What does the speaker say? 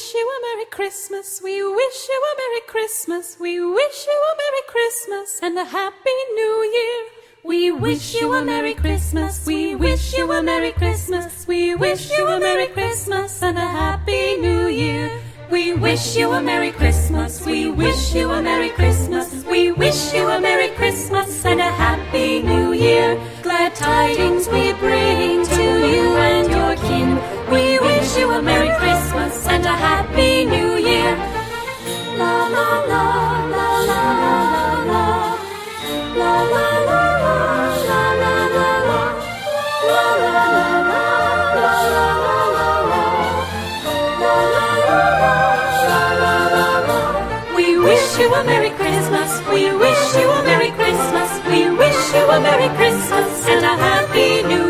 wish you a Merry Christmas. We wish you a Merry Christmas. We wish you a Merry Christmas and a Happy New Year. We wish you a Merry Christmas. We wish you a Merry Christmas. We wish you a Merry Christmas and a Happy New Year. We wish you a Merry Christmas. We wish you a Merry Christmas. We wish you a Merry Christmas and a Happy New Year. Glad tidings we bring to you and your kin. We wish you a Merry Christmas and a Happy New Year. La la la la la la la la la la la la la la la la. We wish you a Merry Christmas. We wish you a Merry Christmas. We wish you a Merry Christmas and a Happy New Year.